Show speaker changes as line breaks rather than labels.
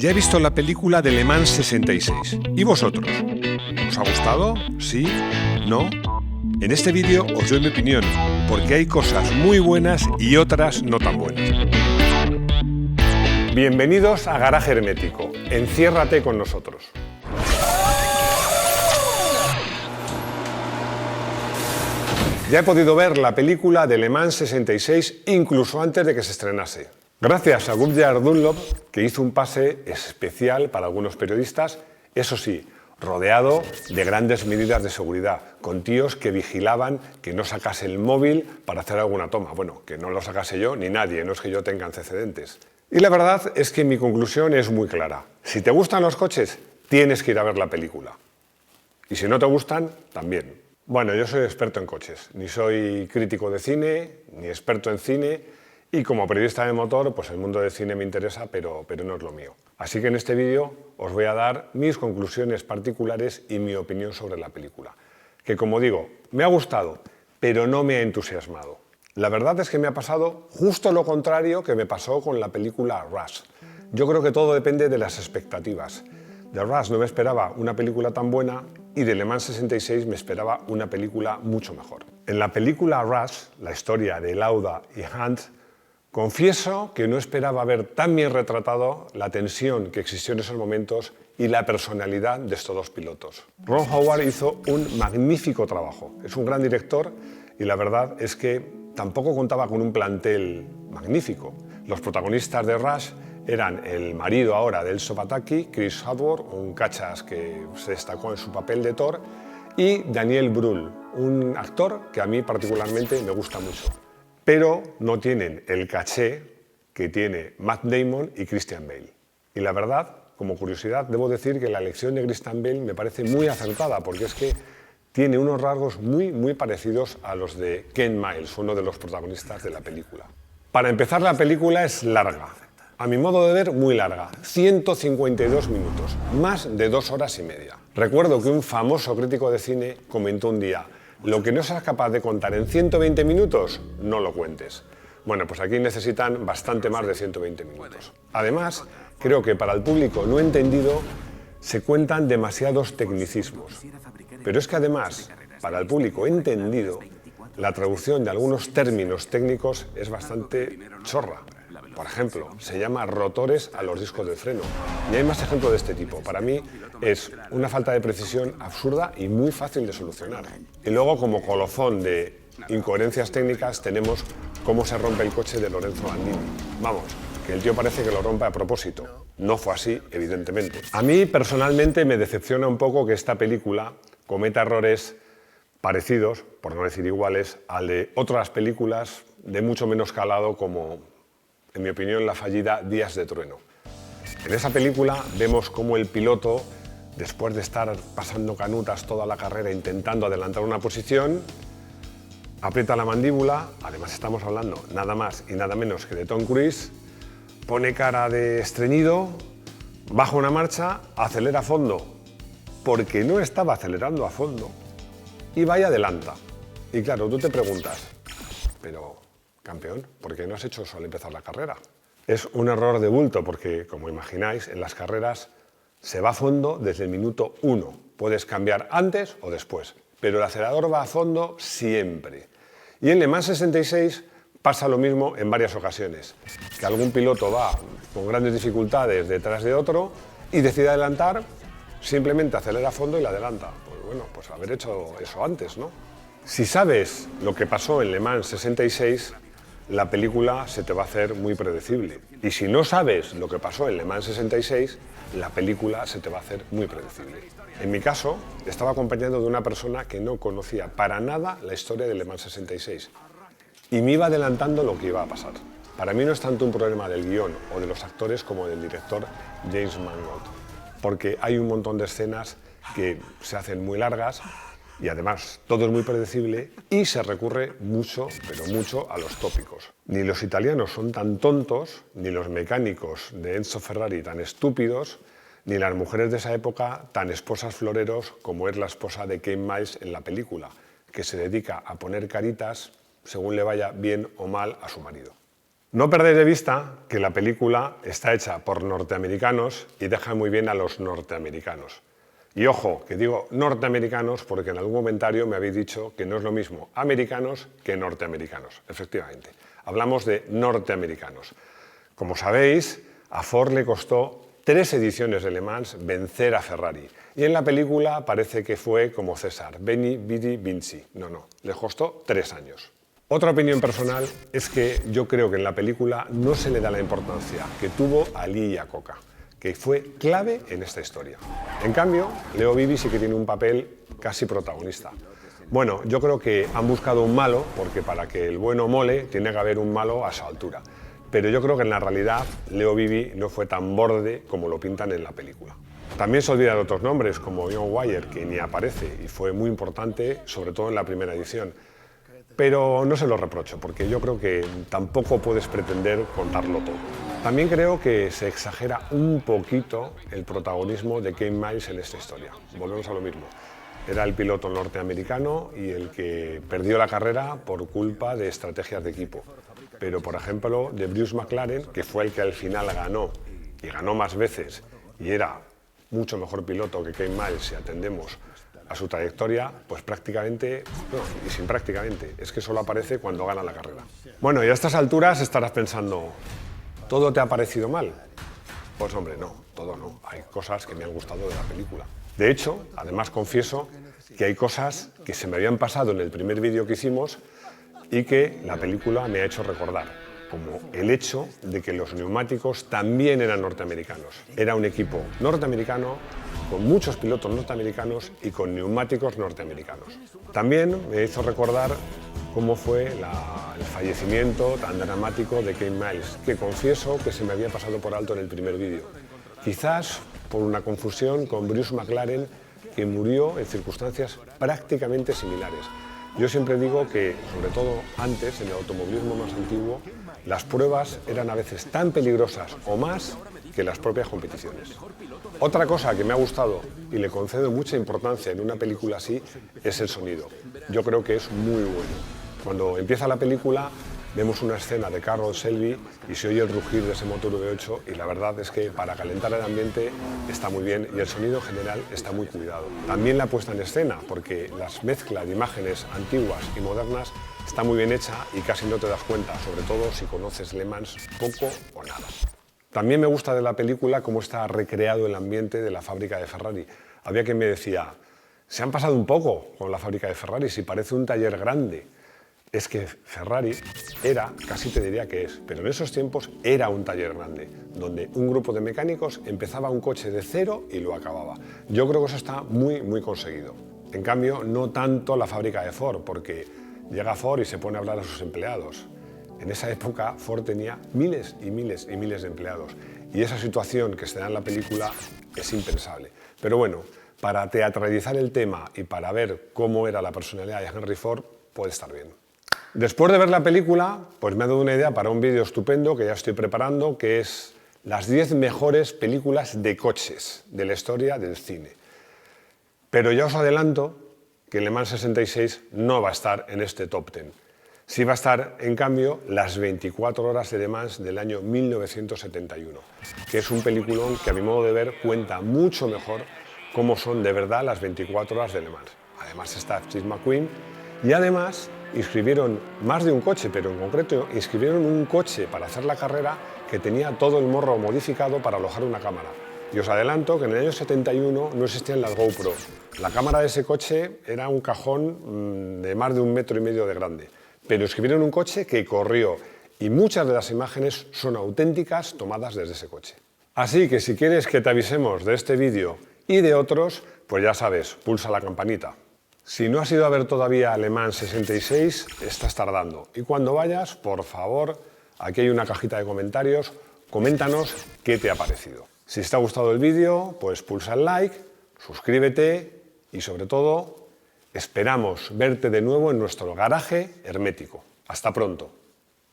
Ya he visto la película de Le Mans 66. ¿Y vosotros? ¿Os ha gustado? ¿Sí? ¿No? En este vídeo os doy mi opinión, porque hay cosas muy buenas y otras no tan buenas. Bienvenidos a Garaje Hermético. Enciérrate con nosotros. Ya he podido ver la película de Le Mans 66 incluso antes de que se estrenase. Gracias a Goodyear Dunlop, que hizo un pase especial para algunos periodistas, eso sí, rodeado de grandes medidas de seguridad, con tíos que vigilaban que no sacase el móvil para hacer alguna toma. Bueno, que no lo sacase yo ni nadie, no es que yo tenga antecedentes. Y la verdad es que mi conclusión es muy clara. Si te gustan los coches, tienes que ir a ver la película. Y si no te gustan, también. Bueno, yo soy experto en coches, ni soy crítico de cine, ni experto en cine, y como periodista de motor, pues el mundo del cine me interesa, pero no es lo mío. Así que en este vídeo os voy a dar mis conclusiones particulares y mi opinión sobre la película. Que como digo, me ha gustado, pero no me ha entusiasmado. La verdad es que me ha pasado justo lo contrario que me pasó con la película Rush. Yo creo que todo depende de las expectativas. De Rush no me esperaba una película tan buena y de Le Mans 66 me esperaba una película mucho mejor. En la película Rush, la historia de Lauda y Hunt, confieso que no esperaba ver tan bien retratado la tensión que existió en esos momentos y la personalidad de estos dos pilotos. Ron Howard hizo un magnífico trabajo. Es un gran director y la verdad es que tampoco contaba con un plantel magnífico. Los protagonistas de Rush eran el marido ahora de Elsa Pataky, Chris Hardwick, un cachas que se destacó en su papel de Thor, y Daniel Brühl, un actor que a mí particularmente me gusta mucho. Pero no tienen el caché que tiene Matt Damon y Christian Bale. Y la verdad, como curiosidad, debo decir que la elección de Christian Bale me parece muy acertada, porque es que tiene unos rasgos muy parecidos a los de Ken Miles, uno de los protagonistas de la película. Para empezar, la película es larga. A mi modo de ver, muy larga. 152 minutos, más de 2 horas y media. Recuerdo que un famoso crítico de cine comentó un día: lo que no seas capaz de contar en 120 minutos, no lo cuentes. Bueno, pues aquí necesitan bastante más de 120 minutos. Además, creo que para el público no entendido se cuentan demasiados tecnicismos. Pero es que además, para el público entendido, la traducción de algunos términos técnicos es bastante chorra. Por ejemplo, se llama rotores a los discos de freno. Y hay más ejemplos de este tipo. Para mí es una falta de precisión absurda y muy fácil de solucionar. Y luego, como colofón de incoherencias técnicas, tenemos cómo se rompe el coche de Lorenzo Bandini. Vamos, que el tío parece que lo rompe a propósito. No fue así, evidentemente. A mí, personalmente, me decepciona un poco que esta película cometa errores parecidos, por no decir iguales, al de otras películas de mucho menos calado como, en mi opinión, la fallida Días de Trueno. En esa película vemos cómo el piloto, después de estar pasando canutas toda la carrera intentando adelantar una posición, aprieta la mandíbula. Además estamos hablando nada más y nada menos que de Tom Cruise, pone cara de estreñido, baja una marcha, acelera a fondo, porque no estaba acelerando a fondo, y va y adelanta. Y claro, tú te preguntas, pero campeón, ¿por qué no has hecho eso al empezar la carrera? Es un error de bulto porque, como imagináis, en las carreras se va a fondo desde el minuto 1. Puedes cambiar antes o después, pero el acelerador va a fondo siempre. Y en Le Mans 66 pasa lo mismo en varias ocasiones, que algún piloto va con grandes dificultades detrás de otro y decide adelantar, simplemente acelera a fondo y la adelanta. Pues bueno, pues haber hecho eso antes, ¿no? Si sabes lo que pasó en Le Mans 66, la película se te va a hacer muy predecible. Y si no sabes lo que pasó en Le Mans 66, la película se te va a hacer muy predecible. En mi caso, estaba acompañado de una persona que no conocía para nada la historia de Le Mans 66 y me iba adelantando lo que iba a pasar. Para mí no es tanto un problema del guión o de los actores como del director James Mangold, porque hay un montón de escenas que se hacen muy largas y además todo es muy predecible y se recurre mucho, pero mucho, a los tópicos. Ni los italianos son tan tontos, ni los mecánicos de Enzo Ferrari tan estúpidos, ni las mujeres de esa época tan esposas floreros como es la esposa de Ken Miles en la película, que se dedica a poner caritas según le vaya bien o mal a su marido. No perdáis de vista que la película está hecha por norteamericanos y deja muy bien a los norteamericanos. Y ojo, que digo norteamericanos porque en algún comentario me habéis dicho que no es lo mismo americanos que norteamericanos. Efectivamente, hablamos de norteamericanos. Como sabéis, a Ford le costó 3 ediciones de Le Mans vencer a Ferrari. Y en la película parece que fue como César, Veni, Vidi, Vinci. No, les costó 3 años. Otra opinión personal es que yo creo que en la película no se le da la importancia que tuvo a Lee Iacocca, que fue clave en esta historia. En cambio, Leo Bibi sí que tiene un papel casi protagonista. Bueno, yo creo que han buscado un malo, porque para que el bueno mole tiene que haber un malo a su altura. Pero yo creo que en la realidad Leo Bibi no fue tan borde como lo pintan en la película. También se olvidan otros nombres, como John Wyer, que ni aparece y fue muy importante, sobre todo en la primera edición. Pero no se lo reprocho, porque yo creo que tampoco puedes pretender contarlo todo. También creo que se exagera un poquito el protagonismo de Ken Miles en esta historia. Volvemos a lo mismo. Era el piloto norteamericano y el que perdió la carrera por culpa de estrategias de equipo. Pero, por ejemplo, de Bruce McLaren, que fue el que al final ganó, y ganó más veces, y era mucho mejor piloto que Ken Miles si atendemos a su trayectoria, pues prácticamente, no, y sin prácticamente, es que solo aparece cuando gana la carrera. Bueno, y a estas alturas estarás pensando, ¿todo te ha parecido mal? Pues hombre, no, todo no. Hay cosas que me han gustado de la película. De hecho, además confieso que hay cosas que se me habían pasado en el primer vídeo que hicimos y que la película me ha hecho recordar, como el hecho de que los neumáticos también eran norteamericanos. Era un equipo norteamericano, con muchos pilotos norteamericanos y con neumáticos norteamericanos. También me hizo recordar cómo fue el fallecimiento tan dramático de Ken Miles, que confieso que se me había pasado por alto en el primer vídeo. Quizás por una confusión con Bruce McLaren, que murió en circunstancias prácticamente similares. Yo siempre digo que, sobre todo antes, en el automovilismo más antiguo, las pruebas eran a veces tan peligrosas o más que las propias competiciones. Otra cosa que me ha gustado y le concedo mucha importancia en una película así es el sonido. Yo creo que es muy bueno. Cuando empieza la película vemos una escena de Carroll Shelby y se oye el rugir de ese motor V8 y la verdad es que para calentar el ambiente está muy bien y el sonido en general está muy cuidado. También la puesta en escena, porque la mezcla de imágenes antiguas y modernas está muy bien hecha y casi no te das cuenta, sobre todo si conoces Le Mans poco o nada. También me gusta de la película cómo está recreado el ambiente de la fábrica de Ferrari. Había quien me decía, se han pasado un poco con la fábrica de Ferrari, si parece un taller grande. Es que Ferrari era, casi te diría que es, pero en esos tiempos era un taller grande, donde un grupo de mecánicos empezaba un coche de cero y lo acababa. Yo creo que eso está muy conseguido. En cambio, no tanto la fábrica de Ford, porque llega Ford y se pone a hablar a sus empleados. En esa época Ford tenía miles y miles de empleados y esa situación que se da en la película es impensable. Pero bueno, para teatralizar el tema y para ver cómo era la personalidad de Henry Ford, puede estar bien. Después de ver la película, pues me ha dado una idea para un vídeo estupendo que ya estoy preparando, que es las 10 mejores películas de coches de la historia del cine. Pero ya os adelanto que Le Mans 66 no va a estar en este top 10. Sí va a estar, en cambio, Las 24 horas de Le Mans del año 1971, que es un peliculón que a mi modo de ver cuenta mucho mejor cómo son de verdad las 24 horas de Le Mans. Además está Steve McQueen y además inscribieron más de un coche, pero en concreto inscribieron un coche para hacer la carrera que tenía todo el morro modificado para alojar una cámara. Y os adelanto que en el año 71 no existían las GoPro. La cámara de ese coche era un cajón de más de 1,5 metros de grande. Pero escribieron un coche que corrió y muchas de las imágenes son auténticas tomadas desde ese coche. Así que si quieres que te avisemos de este vídeo y de otros, pues ya sabes, pulsa la campanita. Si no has ido a ver todavía Le Mans 66, estás tardando. Y cuando vayas, por favor, aquí hay una cajita de comentarios, coméntanos qué te ha parecido. Si te ha gustado el vídeo, pues pulsa el like, suscríbete y sobre todo, esperamos verte de nuevo en nuestro garaje hermético. Hasta pronto.